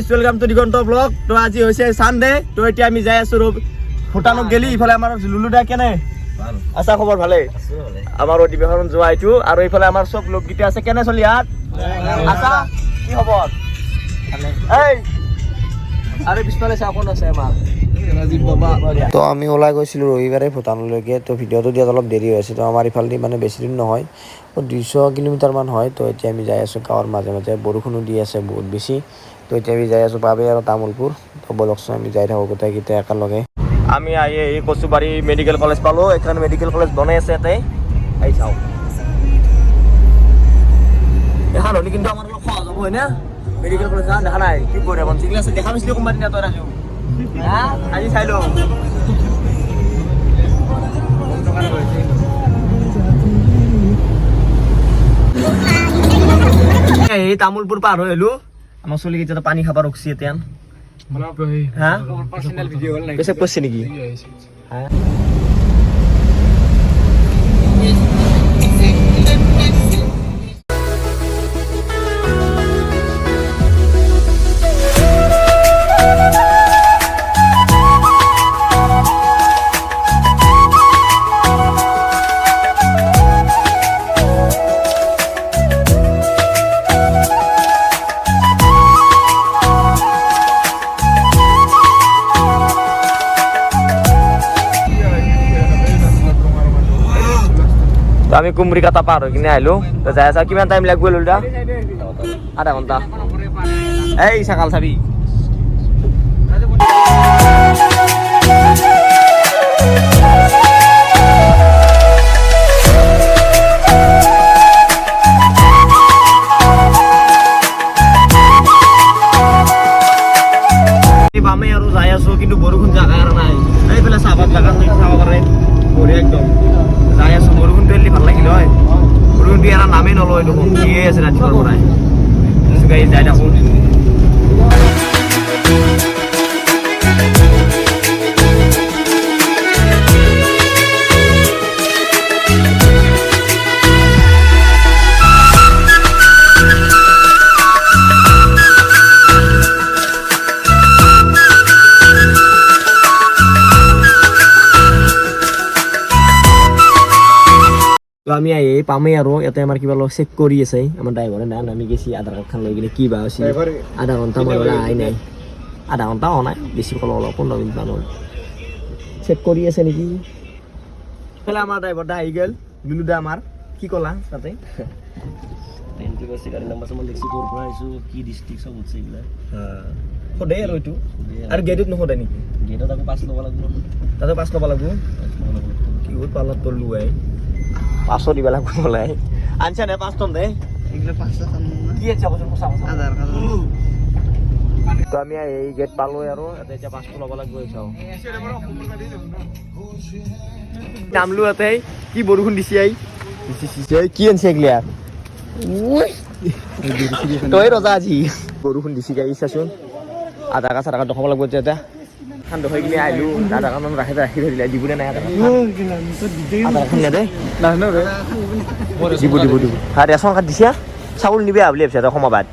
Welcome to Diganta blog. তো আজি হৈছে সানডে, তো এতিয়া আমি যাই আছো ভূটানত গেলি। ইফালে আমাৰ লুলুদা কেনে আছা? খবৰ ভালে? আমাৰ অধিৱেশন যোৱা এইটো, আৰু এইফালে আমাৰ চব লোকগীতা আছে। কেনে চলি হাত আছা? কি খবৰ? এই আৰু পিছফালে চা কোন আছে আমাৰ। তো আমি ওলাই গৈছিলোঁ ৰবিবাৰে ভূটানলৈকে। তো ভিডিঅ'টো দিয়াত অলপ দেৰি হৈছে। তো আমাৰ ইফালেদি মানে বেছি দিন নহয়, 200 কিলোমিটাৰমান হয়। তো এতিয়া আমি যাই আছোঁ গাঁৱৰ মাজে মাজে, বৰষুণো দি আছে বহুত বেছি। তো এতিয়া আমি যাই আছোঁ পাবে আৰু তামোলপুৰ। তো বলকচোন আমি যাই থাকোঁ গোটেইকেইটা একেলগে। আমি আহি এই কচুবাৰী মেডিকেল কলেজ পালোঁ। এখন মেডিকেল কলেজ বনাই আছে ইয়াতে, আহি চাওঁ। এখন হ'লে কিন্তু আমাৰ অলপ সহজ হ'ব, হয় না? মেডিকেল কলেজ দেখা নাই কি কৰে চিগিল আছে, দেখা নাছিলো কোনোবা দিনা। তই ৰাখিও আজি চাই লওঁ। এই তামোলপুৰ পাৰ হৈ আহিলো। আমাৰ চলি কেইটা পানী খাব ৰখছি এতিয়া। পেচাব কৰিছে নেকি? আমি কুমৰি কাটা পাৰ হৈ কিনে আহিলো। তো যাই আছা, কিমান টাইম লাগব লুলুদা? আধা ঘণ্টা। এই চাকাল চাবি বামে আৰু যাই আছো, কিন্তু বৰষুণ জাগা নাই। এইফালে চাহপাত বাগান চাব পাৰে বঢ়িয়া একদম। যাই আছো, বৰষুণটো এলি ভাল লাগিল হয়। বৰষুণটো ইয়াৰ নামেই নলয়, দেখোন দিয়ে আছে ৰাতিপুৱাৰ পৰাই। যাই থাকোঁ। তো আমি আহি পামেই আৰু ইয়াতে আমাৰ কিবা অলপ চেক কৰি আছে আমাৰ ড্ৰাইভাৰে। না নামি গেছি আধাৰ কাৰ্ডখন লৈ কিনে কি বা হৈছে। আধা ঘণ্টা মান আহি নাই, আধা ঘণ্টা হোৱা নাই, বেছি ক'লো অলপ 15 মিনিট মান হ'ল। চেক কৰি আছে নেকি? এইফালে আমাৰ ড্ৰাইভাৰটা আহি গ'ল, লুলুদা আমাৰ। কি ক'লা তাতে? গাড়ী নাম্বাৰ চাম্বাৰ দেখছি, ক'ৰ পৰা আহিছোঁ, কি ডিষ্ট্ৰিক্ট চব উঠছে এইবিলাক। সোধে আৰু এইটো। আৰু গেটত নোসোধে নেকি? গেটত আকৌ পাছ ল'ব লাগিব, তাতে পাছ ল'ব লাগিব। কি হ'ল পাৰ্লাৰ তোৰ লোৱাই 500 দিব লাগিব ওলাই আনছা নে 5 দে এগুলো 500 কি আছে বছর পছাম আধার কার্ড। তো আমি এই গেট পালো আৰু এতিয়া 500 ল'ব লাগিব। চাও নামলো এতে কি বৰষুণ দিছি আই দিছি কি আনছে এগলিয়া তই ৰজা আজি বৰষুণ দিছি গাই চাচোন। আধাৰ কাৰ্ড চাধাৰ কাৰ্ড দেখাব লাগিব। এতিয়া ঠাণ্ডা হৈ কিনে আহিলো, আধাৰ কাৰ্ড ৰাখি থৈ দিলে নাই আধাৰ ৰেচন কাৰ্ড দিছে। চাউল নিবে বুলি ভাবিছে তই সমবাদ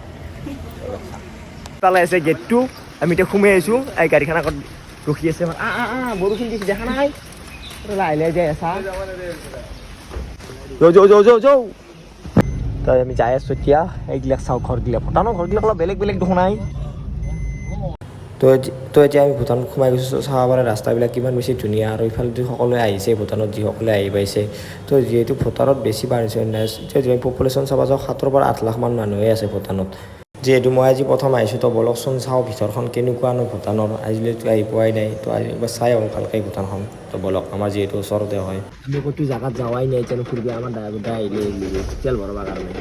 পালাই আছে গেটটো। আমি এতিয়া সোমাই আহিছো, এই গাড়ীখন আগত ৰখি আছে। বৰষুণ দিছে দেখা নাই, লাহে লাহে যাই আছা। তই আমি যাই আছো এতিয়া। এইবিলাক চাওঁ ঘৰগিলাক, ভূটানৰ ঘৰগিলাক অলপ বেলেগ বেলেগ দেখোন নাই। তো এতিয়া আমি ভূটানত সোমাই গৈছোঁ। চাব পাৰে ৰাস্তাবিলাক কিমান বেছি ধুনীয়া, আৰু ইফালেদি সকলোৱে আহিছে ভূটানত, যিসকলে আহি পাইছে। তো যিহেতু ভূটানত বেছি বাঢ়িছে এতিয়া পপুলেশ্যন চাব যাওঁ 7 পৰা 8 লাখ মান মানুহে আছে ভূটানত। যিহেতু মই আজি প্ৰথম আহিছোঁ, তো বলকচোন চাওঁ ভিতৰখন কেনেকুৱানো ভূটানৰ। আজিলৈকে আহি পোৱাই নাই, তো আজি একবাৰ চাই আহোঁ ভালকৈ ভূটানখন। তো বলক, আমাৰ যিহেতু ওচৰতে হয়। আমি ক'তো জাগাত যাৱাই নাই এতিয়া। ফুৰিব আমাৰ ড্ৰাইভাৰটা আহিলে তেল ভৰাবৰ কাৰণে।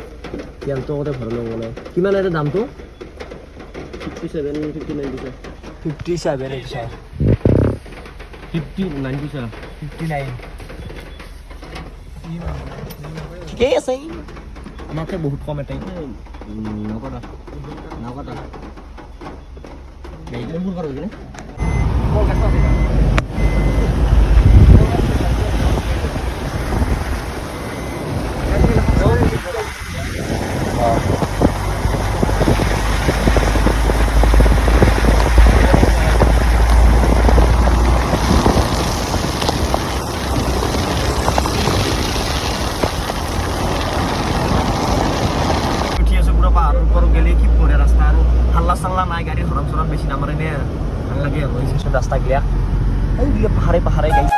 তেলটো আগতে ভৰালোঁ বোলে। কিমান এটা দামটো? 57 59 59 ঠিকেই আছে, আমাতকৈ বহুত কম এটাই। চাল্লা নাই গাড়ীৰ হৰণ চৰণ বেছি নামাৰে নে ভাল লাগে আৰু এই ৰাস্তাগিলা এইগিলা পাহাৰে গাইছ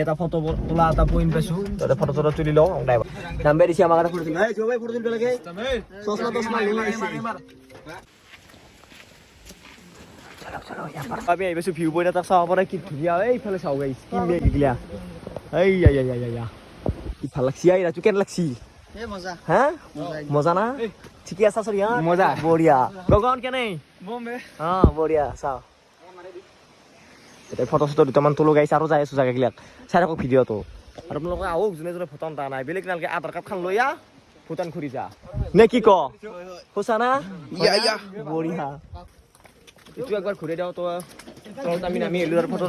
এটা ফটো তোলা এটা পইন্ট পাইছো তাতে ফটো চটো তুলি লওঁ ড্ৰাইভাৰ নাম্বাৰ দিছে আমাক এটা ফটো তুলি এই জবাই ফটো তুলিব লাগে চশমা তশমা চলো আমি আহি পাইছো ভিউ পইণ্ট এটা চাব পাৰে কি ধুনীয়া এইফালে চাওঁ গাইছ কি মেঘগিলা এই কি ভাল লাগছি আই ৰাজু কেন লাগছি হা মজা না ঠিকে আছা সৰি মজা বঢ়িয়া গগন কেনে বঢ়িয়া চাওঁ এতিয়া ফটো চটো দুটামান তোলো গাইছে আৰু যাই আছো জাগাগিলাক চাই থাকক ভিডিঅ'টো আৰু আপোনালোকে আহক যোনে যোনে ভূটান টা নাই বেলেগ নালাগে আধাৰ কাৰ্ড খান লৈ ভূটান ঘূৰি যা নে কি ক সঁচা না বঢ়িয়া এইটো একবাৰ ঘূৰি দিওঁ তো আমি নামি এলো আৰু ফটো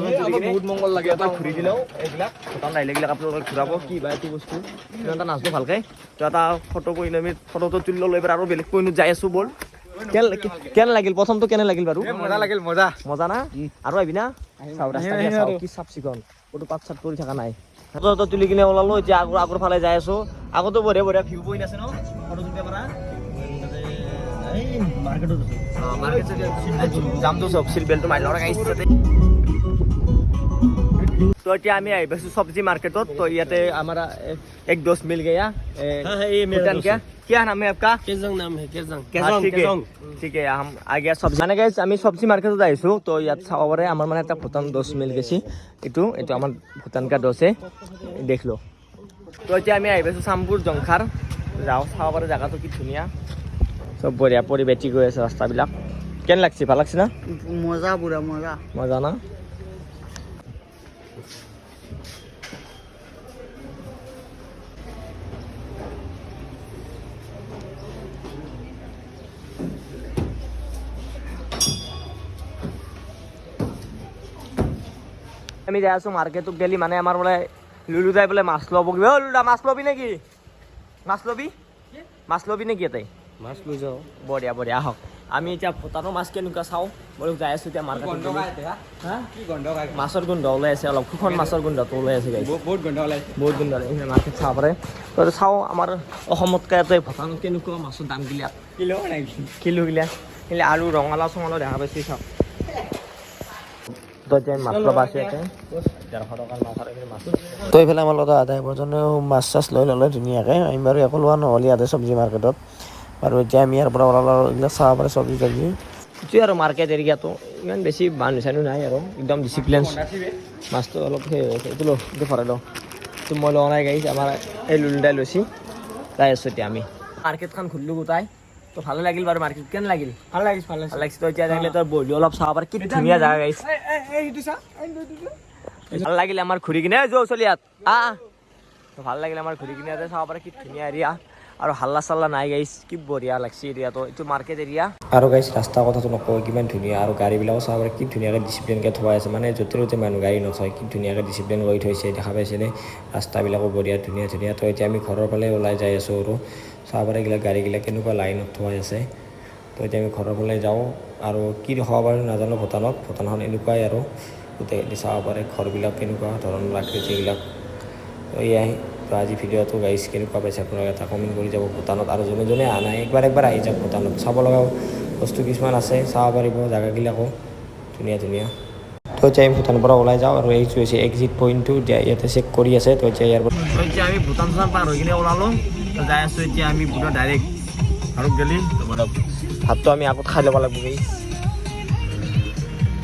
বহুত মংগল লাগে এটা ঘূৰি দিলেও এইবিলাক ভূটান আহিলেগিলাক আপোনালোকে ঘূৰাব কি বা এইটো বস্তু ইমান এটা নাচব ভালকে তো এটা ফটো কৰি আমি ফটোটো তুলি লৈ এবাৰ আৰু বেলেগ পইণ্টত যাই আছো বল কেনে লাগিল প্ৰথমটো কেনে লাগিল বাৰু মজা লাগিল মজা না আৰু আহিবি না চাও ৰাস্তা কি চাফ চিকুণ ক'তো পাত চাত পৰি থকা নাই ফটো তুলি কিনে ওলালো এতিয়া আগৰ ফালে যাই আছো আগতো বঢ়িয়া ভিউ পইণ্ট আছে ন ফটো তুলিব পাৰা যামতো চব চিল বেলটো মাৰি লওঁ গাইছ तो এতিয়া আমি আহি পাইছো সবজি मार्केटত तो ইয়াতে हमारा एक दोस्त मिल गया ये भूटान क्या नाम है आपका केजंग नाम है केजंग ठीक है हम आ गया सब्जी মানে गाइस আমি সবজি मार्केटত আইছো তো ইয়াত চাব পাৰে আমাৰ মানে এটা ভূটান দোষ মিল গেছি এটো আমাৰ ভূটান কা দোষে দেখলো তো এতিয়া আমি আহি পাইছো সামপুৰ জংখাৰ যাও চাব পাৰে জায়গাটো কি ধুনীয়া সব বঢ়িয়া পৰিবেটি গৈ আছে ৰাস্তাবিলাক কেন লাগছি ভাল লাগছি না মজা পুরা মজা না আমি যাই আছো মার্কেটত গেলি মানে আমার বলে লুলু যাই বলে মাছ লব কি লুলুদা মাছ লবি নাকি মাছ লবি নাকি এটাই মাছ লৈ যাও বঢ়িয়া হওক আমি এতিয়া ভূটানৰ মাছ কেনেকুৱা চাওঁ বলে যাই আছো এতিয়া মাৰ্কেটত মাছৰ গোন্ধ ওলাই আছে অলপ সুখন মাছৰ গোন্ধটো ওলাই আছে গাইছ বহুত গন্ধ ওলাই মাৰ্কেট চাব পাৰে তো চাওঁ আমাৰ অসমতকৈ ইয়াতে ভূটানত কেনেকুৱা মাছৰ দামগিলা কিলোগিলা আৰু ৰঙালাও চঙালাও দেখা পাইছি চাওঁ তো এইফালে আমাৰ লগত আধা পৰ্যন্ত মাছ চাছ লৈ ল'লে ধুনীয়াকৈ আমি বাৰু একো লোৱা নহ'লে ইয়াতে চব্জি মাৰ্কেটত আৰু এতিয়া আমি ইয়াৰ পৰা ওলালোঁ এইবিলাক চাব পাৰে চব্জি এইটোৱে আৰু মাৰ্কেট এৰিয়াটো ইমান বেছি মানুহ চানুহ নাই আৰু একদম ডিচিপ্লিন মাছটো অলপ সেই হৈছে এইটো এইটো ভৰাই লওঁ এইটো মই লোৱা নাই গাইছ আমাৰ এই লুলুদাই লৈছি যাই আছোঁ এতিয়া আমি মাৰ্কেটখন ঘূৰিলোঁ গোটাই তো ভালো লাগিল বাৰু মাৰ্কেট কেন লাগিল ভাল লাগিছে তো এতিয়া লাগিলে তোৰ বহি অলপ চাব পাৰে কি ধুনীয়া জাগা গাইছ ভাল লাগিলে আমাৰ ঘূৰি কিনে চলি ইয়াত ভাল লাগিলে আমাৰ ঘূৰি কিনে চাব পাৰে কি ধুনীয়া এৰিয়া আৰু হাল্লা চাল্লা নাই গাইছ কি বঢ়িয়া লাগছে এৰিয়াটো এইটো মাৰ্কেট এৰিয়া আৰু গাইছ ৰাস্তাৰ কথাটো নকওঁ কিমান ধুনীয়া আৰু গাড়ীবিলাকো চাব পাৰে কি ধুনীয়াকৈ ডিচিপ্লিনকৈ থোৱা আছে মানে য'তে ত'তে মানুহ গাড়ী নথয় কি ধুনীয়াকৈ ডিচিপ্লিন কৰি থৈছে দেখা পাইছেনে ৰাস্তাবিলাকো বঢ়িয়া ধুনীয়া তো এতিয়া আমি ঘৰৰ ফালে ওলাই যাই আছোঁ আৰু চাব পাৰে এইবিলাক গাড়ীবিলাক কেনেকুৱা লাইনত থোৱা আছে তো এতিয়া আমি ঘৰৰ ফালে যাওঁ আৰু কি দেখাব পাৰোঁ নাজানো ভূটানখন এনেকুৱাই আৰু গোটেই চাব পাৰে ঘৰবিলাক কেনেকুৱা ধৰণৰ আকৃতিবিলাক তো এয়াই তো আজি ভিডিঅ'টো গাইছ কেনেকুৱা পাইছে আপোনালোকে এটা কমেণ্ট কৰি যাব ভূটানত আৰু যোনে যোনে অহা নাই একবাৰ আহি যাওক ভূটানত চাব লগা বস্তু কিছুমান আছে চাব পাৰিব জেগাবিলাকো ধুনীয়া তো এতিয়া আমি ভূটানৰ পৰা ওলাই যাওঁ আৰু এইটো হৈছে এক্সিট পইণ্টটো ইয়াতে চেক কৰি আছে তো এতিয়া ইয়াৰ পৰা এতিয়া আমি ভূটান পাৰ হৈ কিনে ওলালোঁ যাই আছোঁ এতিয়া আমি পুৰা ডাইৰেক্ট আৰু গেলি ভাতটো আমি আগত খাই ল'ব লাগিব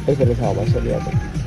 এইফালে চাব চলি আছে